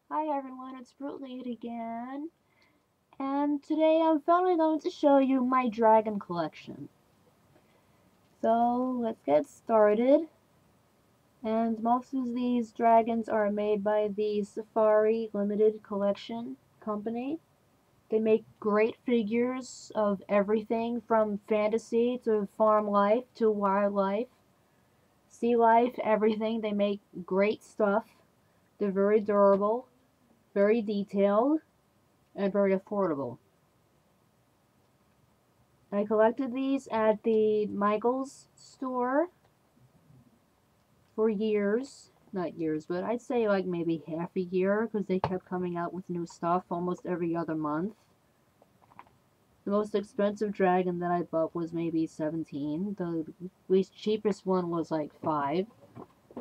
Hi everyone, it's Brutally again, and today I'm finally going to show you my dragon collection. So let's get started. And most of these dragons are made by the Safari Limited Collection company. They make great figures of everything from fantasy to farm life to wildlife, sea life, everything. They make great stuff. They're very durable, very detailed, and very affordable. I collected these at the Michaels store for years. Not years, but I'd say like maybe half a year because they kept coming out with new stuff almost every other month. The most expensive dragon that I bought was maybe 17. The least cheapest one was like 5.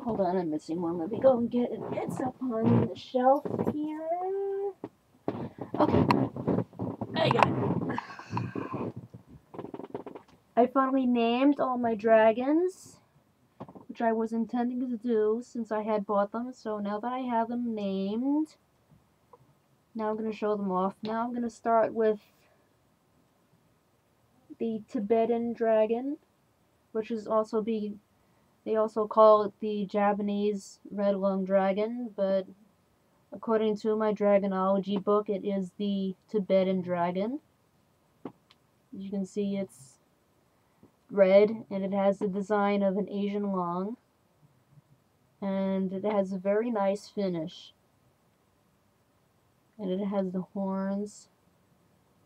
Hold on, I'm missing one. Let me go and get it. It's up on the shelf here. Okay, I got it. I finally named all my dragons, which I was intending to do since I had bought them. So now that I have them named, now I'm going to show them off. Now I'm going to start with the Tibetan dragon, which is also they also call it the Japanese red lung dragon, but according to my dragonology book, it is the Tibetan dragon. As you can see, it's red and it has the design of an Asian long, and it has a very nice finish. And it has the horns,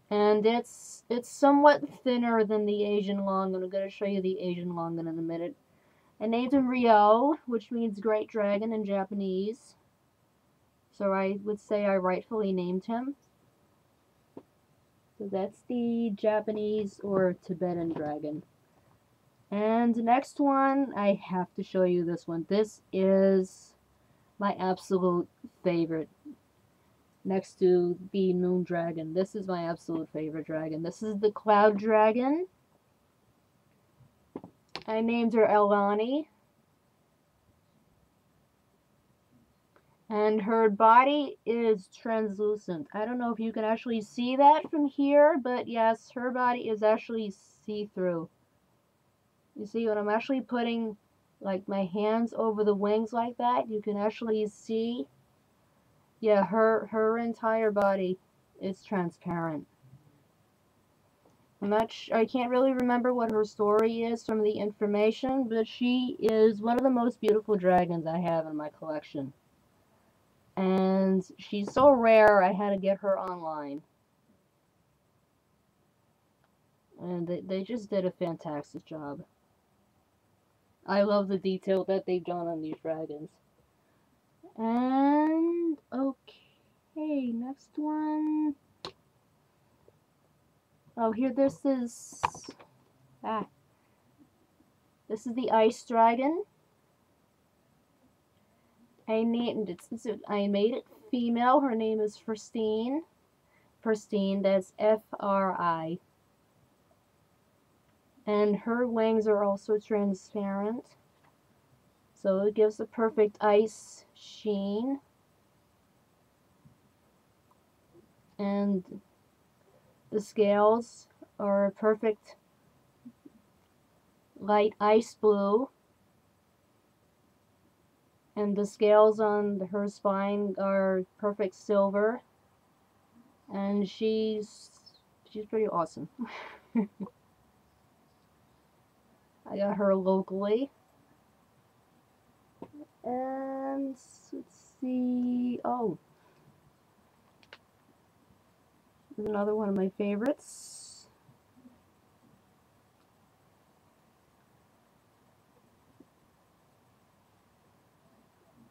and it's somewhat thinner than the Asian long. I'm going to show you the Asian long in a minute. I named him Ryo, which means great dragon in Japanese. So I would say I rightfully named him. So that's the Japanese or Tibetan dragon. And the next one, I have to show you this one. This is my absolute favorite. Next to the Moon Dragon. This is my absolute favorite dragon. This is the Cloud Dragon. I named her Elani. And her body is translucent. I don't know if you can actually see that from here, but yes, her body is actually see-through. You see, when I'm actually putting like my hands over the wings like that, you can actually see, yeah, her entire body is transparent. I can't really remember what her story is from the information, but she is one of the most beautiful dragons I have in my collection. And she's so rare, I had to get her online. And they just did a fantastic job. I love the detail that they've done on these dragons. And, okay, next one. Oh, here, this is the Ice Dragon. I made it female. Her name is Fristine. Fristine, that's F-R-I. And her wings are also transparent, so it gives a perfect ice sheen. And the scales are a perfect light ice blue. And the scales on her spine are perfect silver. And she's pretty awesome. I got her locally. And let's see. Oh, there's another one of my favorites.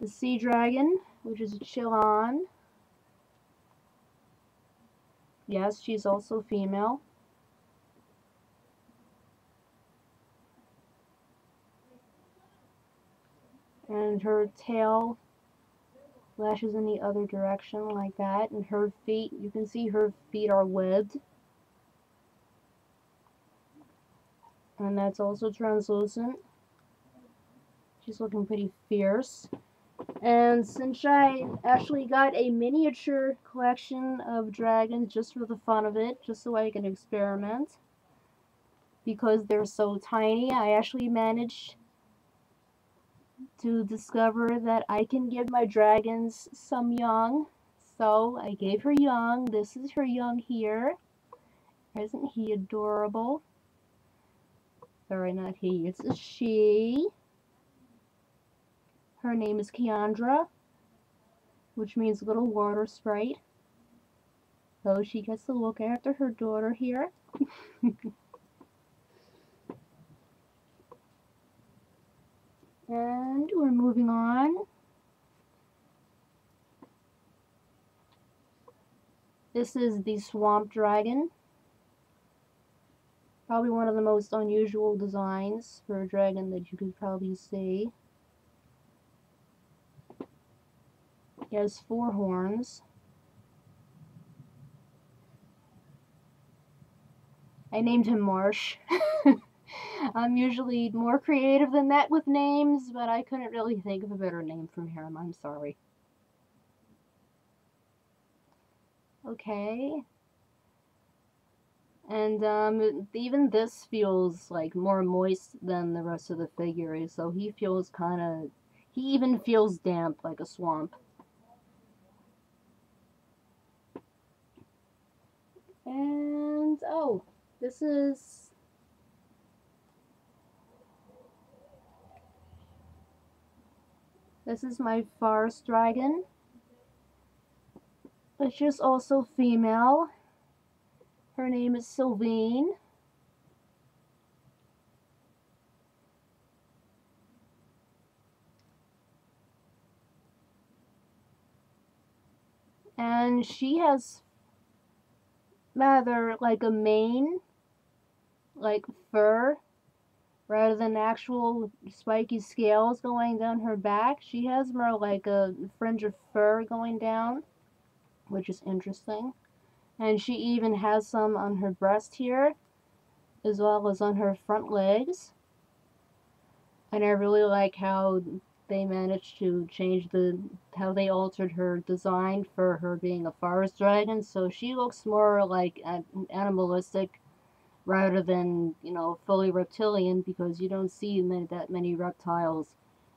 The Sea Dragon, which is a Chillon. Yes, she's also female. And her tail lashes in the other direction like that. And her feet, you can see her feet are webbed. And that's also translucent. She's looking pretty fierce. And since I actually got a miniature collection of dragons just for the fun of it, just so I can experiment, because they're so tiny, I actually managed to discover that I can give my dragons some young. So I gave her young. This is her young here. Isn't he adorable? Sorry, not he. It's a she. Her name is Keandra, which means little water sprite. So she gets to look after her daughter here. And we're moving on. This is the swamp dragon. Probably one of the most unusual designs for a dragon that you could probably see. He has 4 horns. I named him Marsh. I'm usually more creative than that with names, but I couldn't really think of a better name for him. I'm sorry. Okay. And even this feels like more moist than the rest of the figure, so he feels kind of... He even feels damp like a swamp. And, oh, this is... This is my forest dragon, which is also female. Her name is Sylvine. And she has rather like a mane, like fur, rather than actual spiky scales going down her back. She has more like a fringe of fur going down, which is interesting. And she even has some on her breast here, as well as on her front legs. And I really like how they managed to change how they altered her design for her being a forest dragon, so she looks more like animalistic rather than, you know, fully reptilian, because you don't see that many reptiles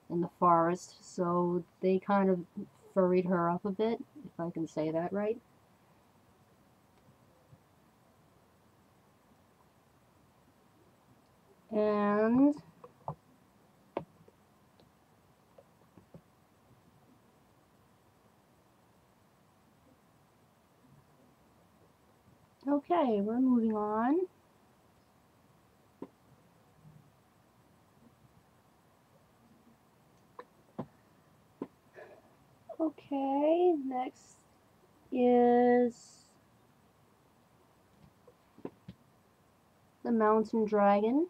in the forest, so they kind of furried her up a bit, if I can say that right. And okay, we're moving on. Okay, next is the mountain dragon.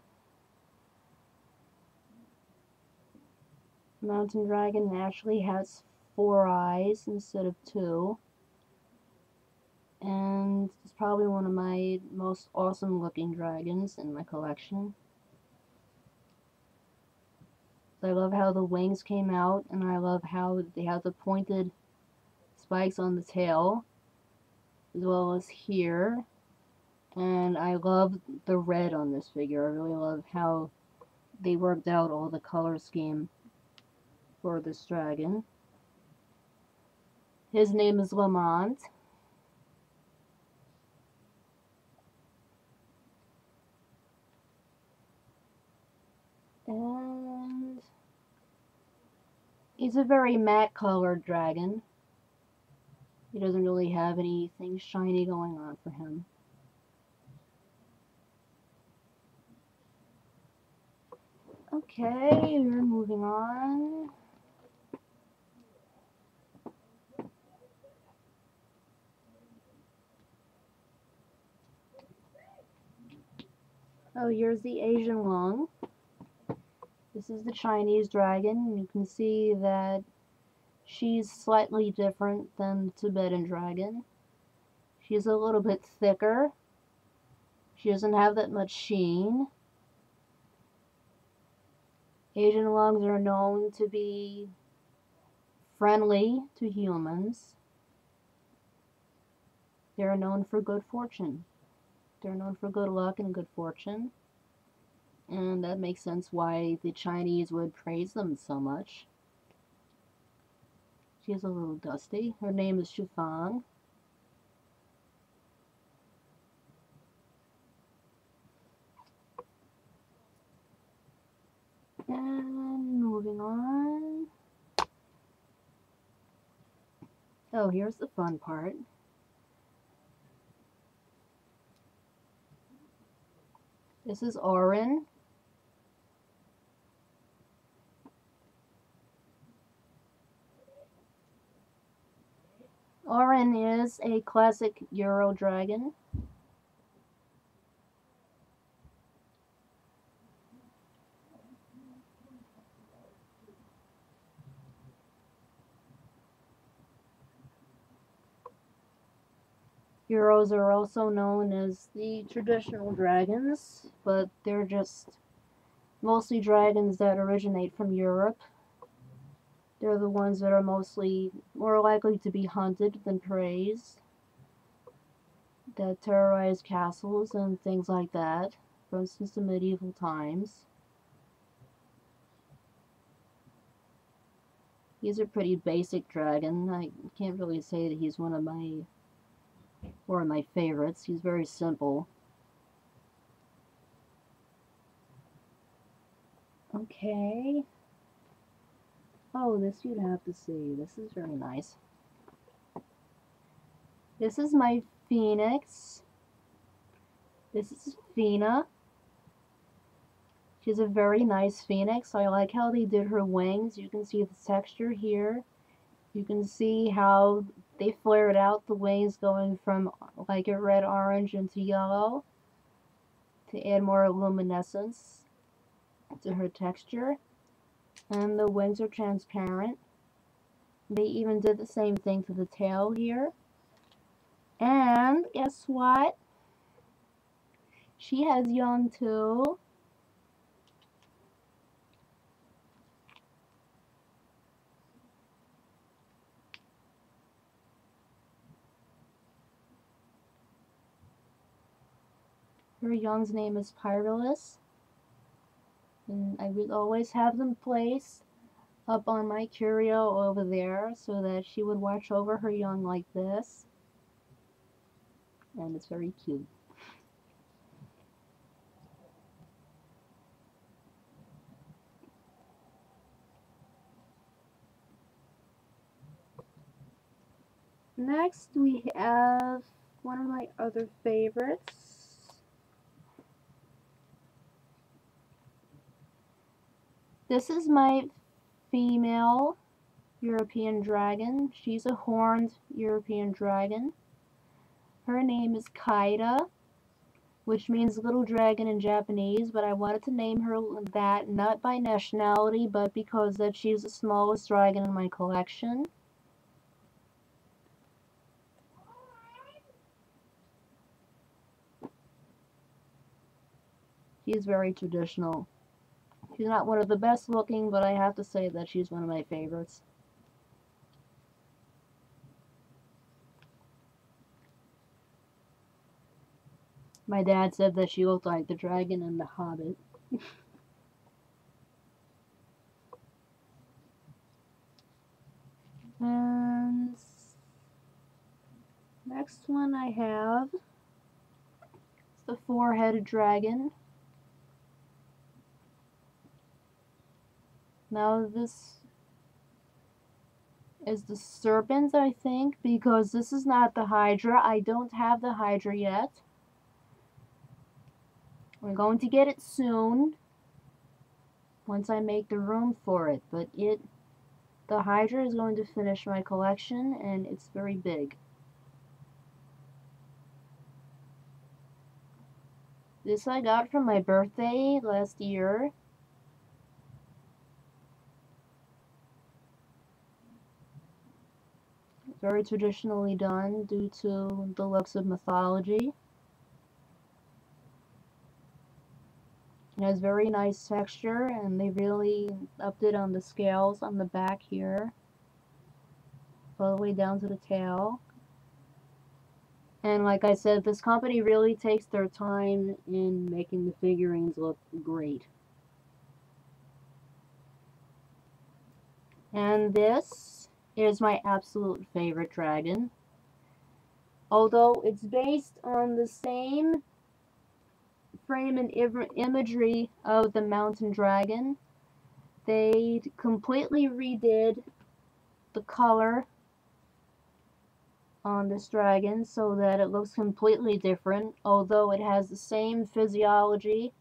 The mountain dragon actually has 4 eyes instead of 2. And it's probably one of my most awesome looking dragons in my collection. I love how the wings came out, and I love how they have the pointed spikes on the tail, as well as here. And I love the red on this figure. I really love how they worked out all the color scheme for this dragon. His name is Lamont. And he's a very matte colored dragon. He doesn't really have anything shiny going on for him. Okay, we're moving on. Oh, here's the Asian lung. This is the Chinese dragon. You can see that she's slightly different than the Tibetan dragon. She's a little bit thicker. She doesn't have that much sheen. Asian lungs are known to be friendly to humans. They're known for good fortune. They're known for good luck and good fortune. And that makes sense why the Chinese would praise them so much. She's a little dusty. Her name is Shufang. And moving on. Oh, here's the fun part. This is Orin. Orin is a classic Euro dragon. Euros are also known as the traditional dragons, but they're just mostly dragons that originate from Europe. They're the ones that are mostly more likely to be hunted than praised, that terrorize castles and things like that, from since the medieval times. He's a pretty basic dragon. I can't really say that he's one of my favorites. He's very simple. Okay. Oh, this you'd have to see. This is very nice. This is my Phoenix. This is Fina. She's a very nice Phoenix. I like how they did her wings. You can see the texture here. You can see how they flared out the wings going from like a red orange into yellow to add more luminescence to her texture. And the wings are transparent. They even did the same thing to the tail here. And guess what? She has young too. Her young's name is Pyralus. And I would always have them placed up on my curio over there so that she would watch over her young like this. And it's very cute. Next we have one of my other favorites. This is my female European dragon. She's a horned European dragon. Her name is Kaida, which means little dragon in Japanese, but I wanted to name her that not by nationality, but because that she's the smallest dragon in my collection. She's very traditional. She's not one of the best looking, but I have to say that she's one of my favorites. My dad said that she looked like the dragon in The Hobbit. And next one I have is the four-headed dragon. Now this is the serpent, I think, because this is not the Hydra. I don't have the Hydra yet. We're going to get it soon, once I make the room for it, but the Hydra is going to finish my collection, and it's very big. This I got for my birthday last year. Very traditionally done due to the looks of mythology. It has very nice texture, and they really upped it on the scales on the back here. all the way down to the tail. And like I said, this company really takes their time in making the figurines look great. And this is my absolute favorite dragon. Although it's based on the same frame and imagery of the mountain dragon, they completely redid the color on this dragon so that it looks completely different, although it has the same physiology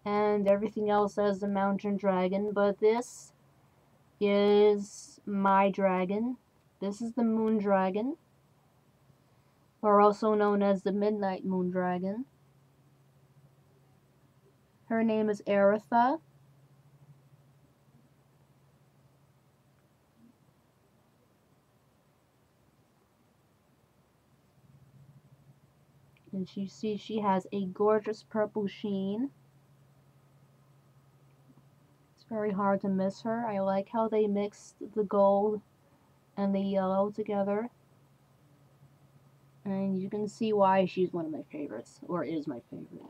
and everything else as the mountain dragon. But this is my dragon. This is the moon dragon, or also known as the midnight moon dragon. Her name is Aretha. And you see she has a gorgeous purple sheen. It's very hard to miss her. I like how they mixed the gold and the yellow together. And you can see why she's one of my favorites, or is my favorite.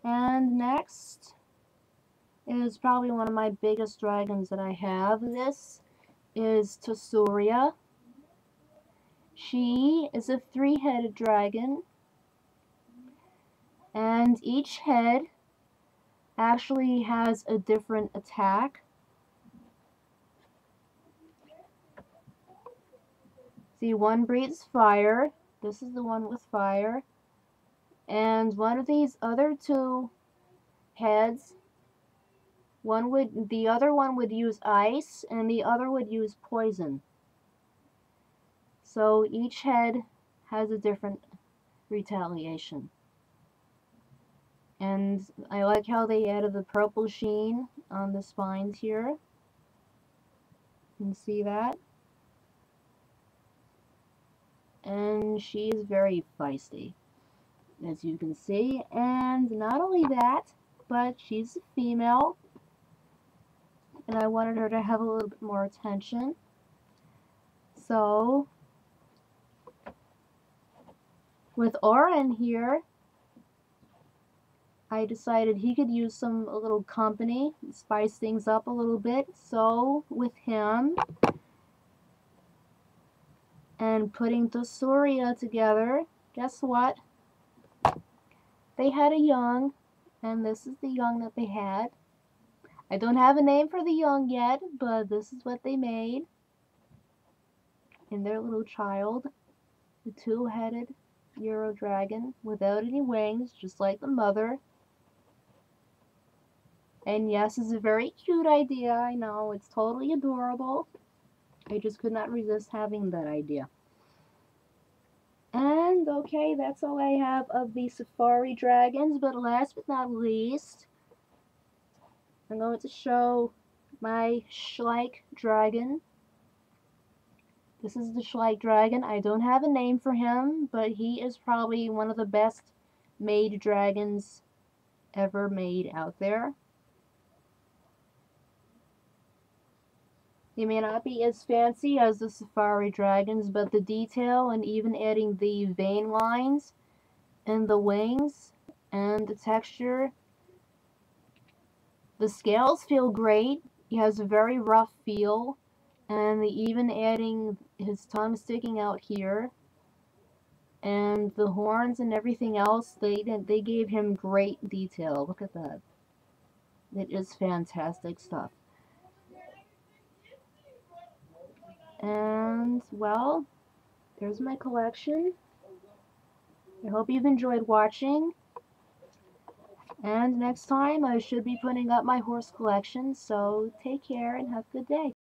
And next is probably one of my biggest dragons that I have. This is Tsuria. She is a three-headed dragon, and each head actually has a different attack. See, one breathes fire. This is the one with fire. And one of these other two heads, the other one would use ice, and the other would use poison. So each head has a different retaliation. And I like how they added the purple sheen on the spines here. You can see that. And she is very feisty, as you can see. And not only that, but she's a female, and I wanted her to have a little bit more attention. So with Oren here, I decided he could use a little company, spice things up a little bit. So with him and putting Tsuria together, guess what? They had a young, and this is the young that they had. I don't have a name for the young yet, but this is what they made in their little child. The two-headed Euro dragon without any wings, just like the mother. And yes, it's a very cute idea. I know, it's totally adorable. I just could not resist having that idea. And okay, that's all I have of the Safari dragons. But last but not least, I'm going to show my Schleich dragon. This is the Schleich dragon. I don't have a name for him, but he is probably one of the best made dragons ever made out there. He may not be as fancy as the Safari dragons, but the detail and even adding the vein lines and the wings and the texture, the scales feel great. He has a very rough feel, and even adding his tongue sticking out here and the horns and everything else, they gave him great detail. Look at that. It is fantastic stuff. And, well, there's my collection. I hope you've enjoyed watching. And next time I should be putting up my horse collection, so take care and have a good day.